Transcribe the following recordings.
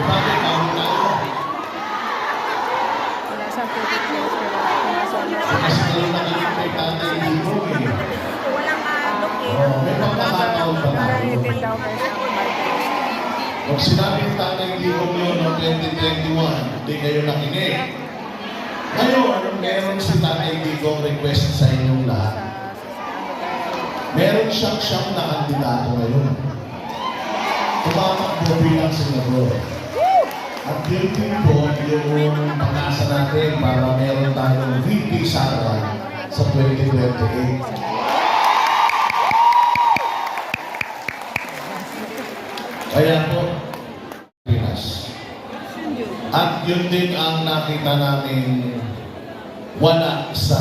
Bakit tawag tayo? Wala sa ticket news, pero Kasi nalang nakikita yung tatay dito eh. Walang alok eh. May pagkakataon ba tayo? narinig daw kayo sa Bible. Pag sinabi ng tatay dito yun noong 2021, hindi kayo nakinig. Ngayon, meron si tatay dito request sa inyong lahat. Meron siyang na kandidato ngayon. Tumatakbo bilang senador. At yun din po yung pag-asa natin para meron tayong VP Sara sa 2028. Kaya po, Pinas. At yun din ang nakita namin wala sa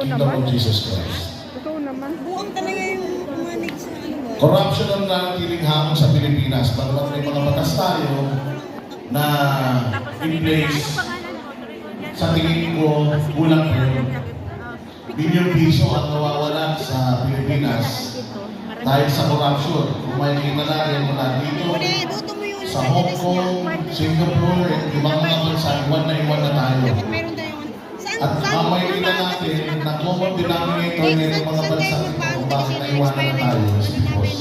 Kingdom of Jesus Christ. Totoo naman. Buong talaga yung manig sa ano ba? Corruption ang nanatiling hamon sa Pilipinas. Bagamat may mga batas tayo na in place, sa tingin ko, kulang po yun. Bilyong piso ang nawawala sa Pilipinas dahil sa corruption. Kung may nakita natin mula dito, sa Hong Kong, Singapore, ibang mga bansa, iwan na tayo. Meron tayong At ang makikita natin na common denominator ng mga bansa ito kung bakit naiwanan na tayo is because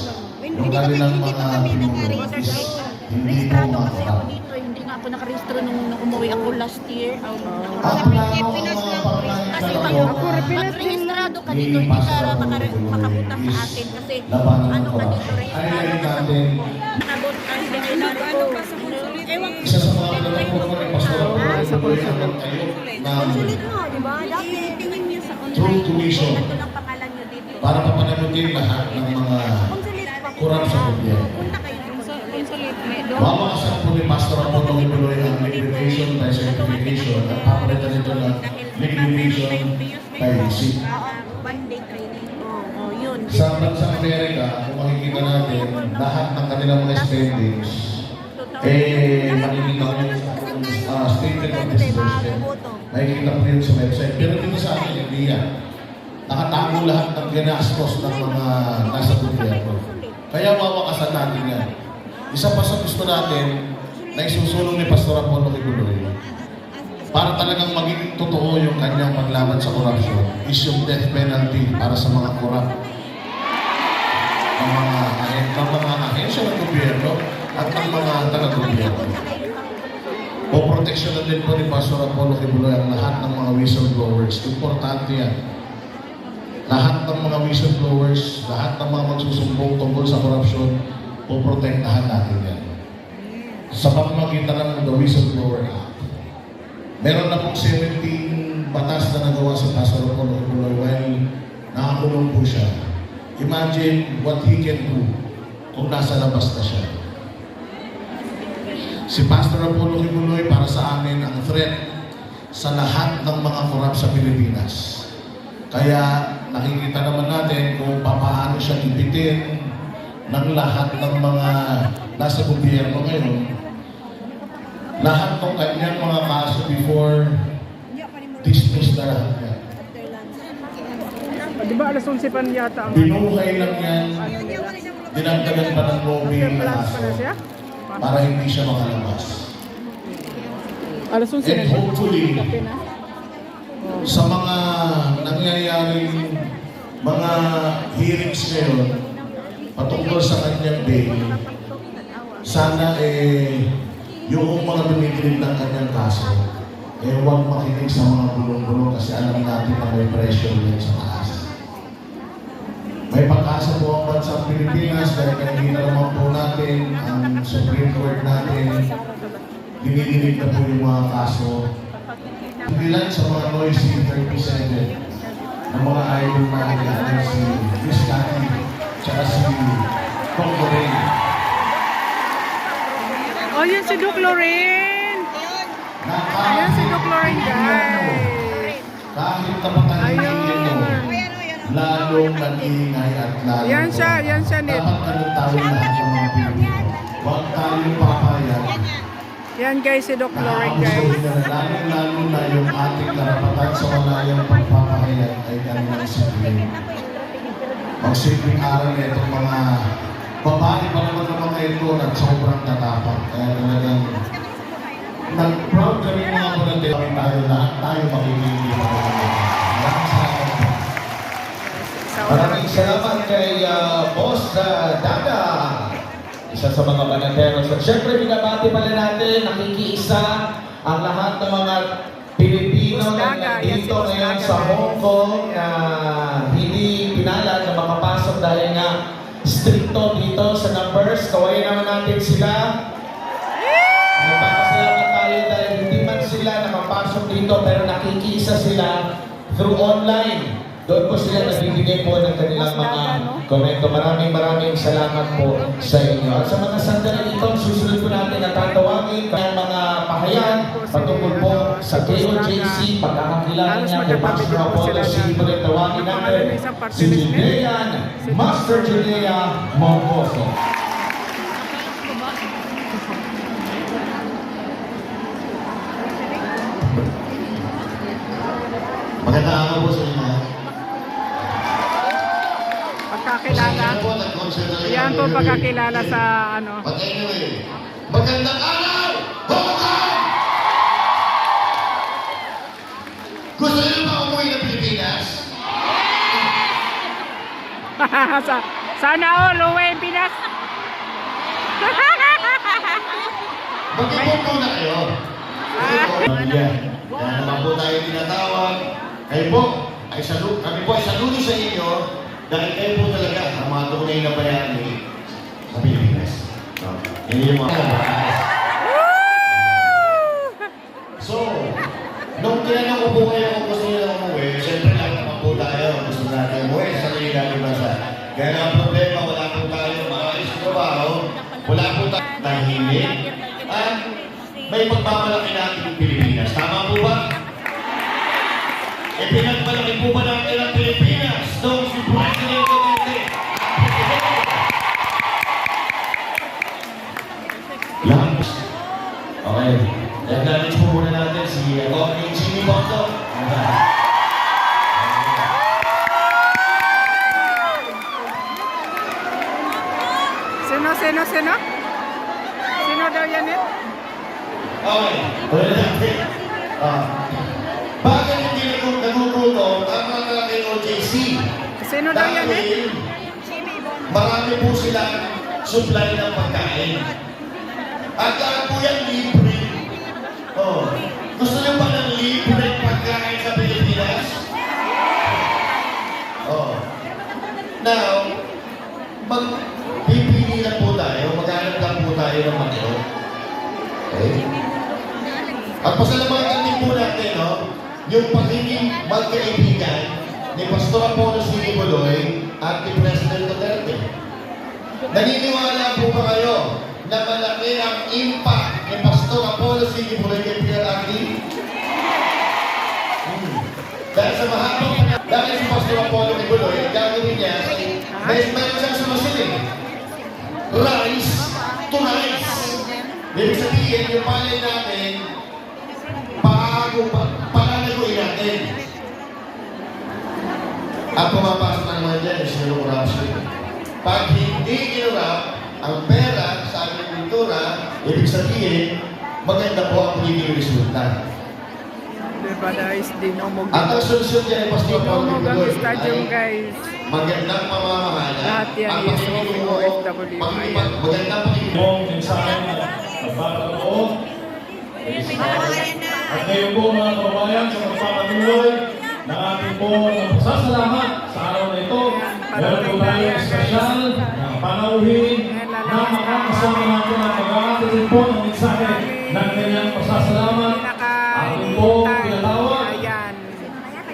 yung kanilang mga pinuno is hindi po makarap. Hindi nga ako nakarehistro nung umuwi ako last year. Ang plano ng mga panglahin Kasi na pag magrehistrado ka dito, hindi ka makapunta sa atin. Kasi ano ka dito, highlight natin nabot ka, hindi kailangan ko. Ewan ko. isa sa mga pinagpapuro ni Pastor Apollo ang tayo ng Sulit mo, di ba? Dati tingin niyo sa online. True Tuition Ito lang pangalan niyo dito. para papanagutin lahat ng mga kurap sa gobyerno. Punta kayo dun sa consulate. Mawakasan po ni Pastor Apollo Kibuloy ang liquidation by certification at papalitan nito ng liquidation by receipt. One day training. Oo, yun. Sa bansang Amerika, kung makikita natin, lahat ng kanilang mga spendings, makikita ko yung statement of disbursement. Makikita ko yun sa website. Pero dito sa akin, hindi yan. Nakatago lahat ng ginastos ng mga nasa gobyerno. Kaya mawakasan natin yan. Isa pa sa gusto natin na isusulong ni Pastor Apollo Kibuloy para talagang maging totoo yung kanyang paglaban sa korupsyon is yung death penalty para sa mga korap. Ng mga ahensya ng gobyerno at ng mga taga-gobyerno. O proteksyonan din po ni Pastor Apollo Kibuloy ang lahat ng mga whistleblowers. Importante yan. Lahat ng mga whistleblowers, lahat ng mga magsusumbong tungkol sa korupsyon, poprotektahan natin yan. Sa pamamagitan ng The Whistleblower Act. Meron na pong 17 batas na nagawa sa Pastor Apollo Kibuloy while nakakulong po siya. Imagine what he can do kung nasa labas na siya. Si Pastor Apollo Kibuloy para sa amin ang threat sa lahat ng mga korap sa Pilipinas. Kaya nakikita naman natin kung paano siya ipitin ng lahat ng mga nasa gobyerno ngayon. Lahat ng kanyang mga kaso before dismissed na lahat yan. Di ba alas 11 pa yata ang Binuhay lang yan, dinagdagan pa ng lobby na plans kaso pa na siya? para hindi siya makalabas. Alas 11 And na siya. hopefully, Okay na. sa mga nangyayaring mga hearings ngayon patungkol sa kanyang bail, sana yung mga dumidinig ng kanyang kaso, huwag makinig sa mga bulong-bulong kasi alam natin na may pressure yan sa taas. May pag-asa po ang bansang Pilipinas dahil kanina naman po natin ang Supreme Court natin, dinidinig na po yung mga kaso. Ilan sa mga noisy 37 ng mga idol natin si Miss Cathy tsaka si Coco Ray. Oh, yun si Doc Lorraine! Ayan si Doc Lorraine, guys! Kahit napatahimik nito, lalong nag-iingay at lalong Yan siya, Ned. dapat tayo lahat ng mga Pilipino. Huwag tayong papayag. Yan guys, si Doc Lorraine, guys. Lalo na yung ating karapatan sa walayang pagpapahayag ay kanilang simple. Magsilbing aral na itong mga babae pa naman ng mga ito at sobrang tatapang. Kaya talagang tayo lahat tayo makikindi. Maraming salamat po. Maraming salamat kay Boss Dada. Isa sa mga banateros. At syempre, binabati pala natin, nakikiisa ang lahat ng mga Pilipino na nandito ngayon sa Hong Kong na hindi pinalad na makapasok dahil nga stricto dito sa numbers. Kawain naman natin sila. Nagpapasalamat tayo dahil hindi man sila nakapasok dito pero nakikiisa sila through online. Doon po sila nagbibigay po ng kanilang mga komento. Maraming salamat po sa inyo. At sa mga sandali dito, susunod po natin na tatawagin ang mga pahayan patungkol po sa KOJC, pagkakakilala niya kay Pastor Apollo Silver. Tawagin natin si Judean, Master Judea Mongoso. Magandang araw po sa inyo. Pagkakilala. Yan po pagkakilala sa ano. But anyway, magandang araw! Hong Kong! Gusto niyo ba umuwi ng Pilipinas? Sana all, uwi Pinas. Mag-ibon muna kayo. Kaya naman po tayo tinatawag. Kayo po, kami po ay saludo sa inyo dahil kayo po talaga ang mga tunay na bayani sa Pilipinas. Hindi yung mga So, nung tinanong ko po kayo kung gusto nyo na umuwi, siyempre lang naman po tayo. Gusto natin umuwi sa sarili natin bansa. Kaya ang problema, wala po tayo maayos na trabaho, wala po tayo tahimik, at may pagmamalaki natin ng Pilipinas. Tama po ba? E pinagmalaki po ba natin ang Pilipinas noong si President Duterte? Lahat. Okay. Acknowledge po muna natin si Atty. Jimmy Bonto. Sino? Sino daw yan eh? Okay. Wala natin. Bakit hindi nagugutom ang mga kay OJC? Sino daw yan eh? Dahil marami po silang supply ng pagkain. At lahat po yan libre. Oh. Gusto niyo ba ng libre pagkain sa Pilipinas? Oh. Now, magpipili lang po tayo, maghanap lang po tayo ng makro. Okay? At pasalamatan din po natin, no? Yung pagiging magkaibigan ni Pastor Apollo Silver at ni President Duterte. Naniniwala po ba kayo na malaki ang impact ni Pastor Apollo Silver kay Pierre Agli? Dahil sa mahabang dahil si Pastor Apollo Silver, gagawin niya, meron siyang sumusunod. Rice to rice. Ibig sabihin, yung palay natin, palalaguin natin. At pumapasok na naman dyan, is no corruption. Pag hindi kinurap ang pera sa agrikultura, ibig sabihin, maganda po ang pagiging resulta. Diba guys, dinomog. At ang solusyon dyan ay Pastor Apollo Dinomog ang stadium ay guys. magandang mamamahala. Lahat yan Ang is pagiging OFW. magandang pagiging Yung mensahe na nagpapaloob. At ngayon po mga kababayan sa magpapatuloy na ating po pasasalamat sa araw na ito. Meron po tayong espesyal na panauhin na makakasama natin at mag-aatirin po ng mensahe ng kanyang pasasalamat. Ating po pinatawag Ayan.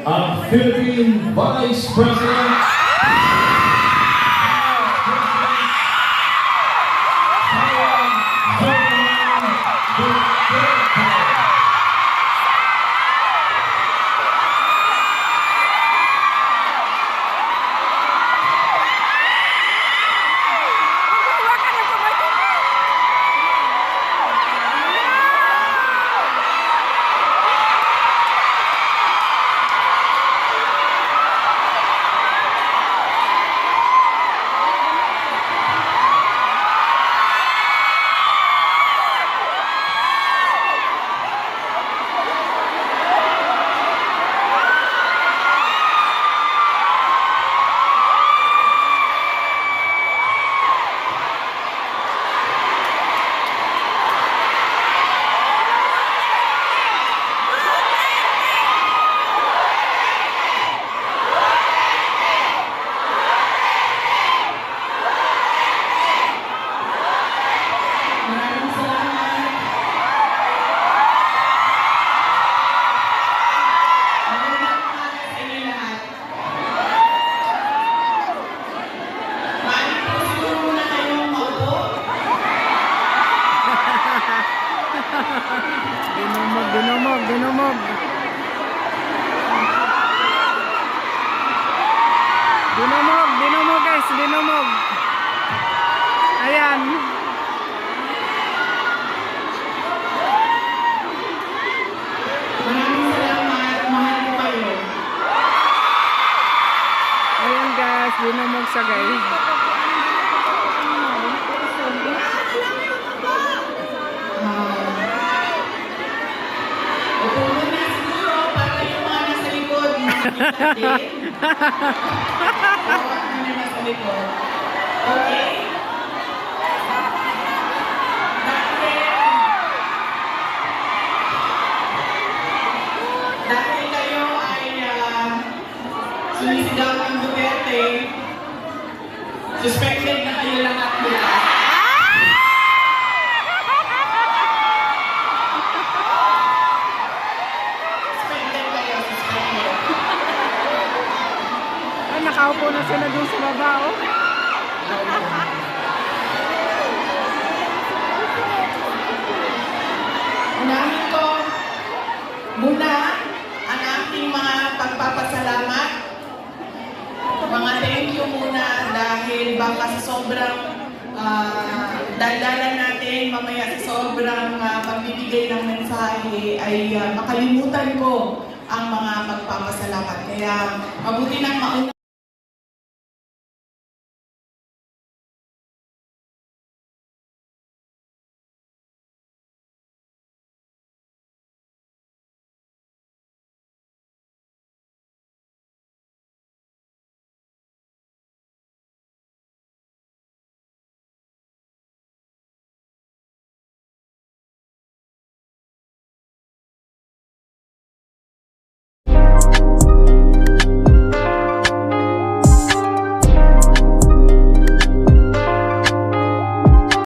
ang Philippine Vice President Dinumog, dinumog, dinumog. Dinumog, dinumog guys, dinumog. Ayan. Maraming salamat. Mahal ko kayo. Ayan guys, dinumog sa guys. Opo muna siguro para yung mga nasa likod makikita din. Bawat muna nasa likod. Okay? Dahil kayo ay sumisigaw ng Duterte, suspended na kayo lahat nila. Suspended kayo, suspended. Ay, nakaupo na sila dun sa baba, oh. Unahin ko muna ang aking mga pagpapasalamat. Mga thank you muna dahil baka sa sobrang daldalan natin mamaya sa sobrang pagbibigay ng mensahe ay makalimutan ko ang mga pagpapasalamat. Kaya mabuti nang mauna.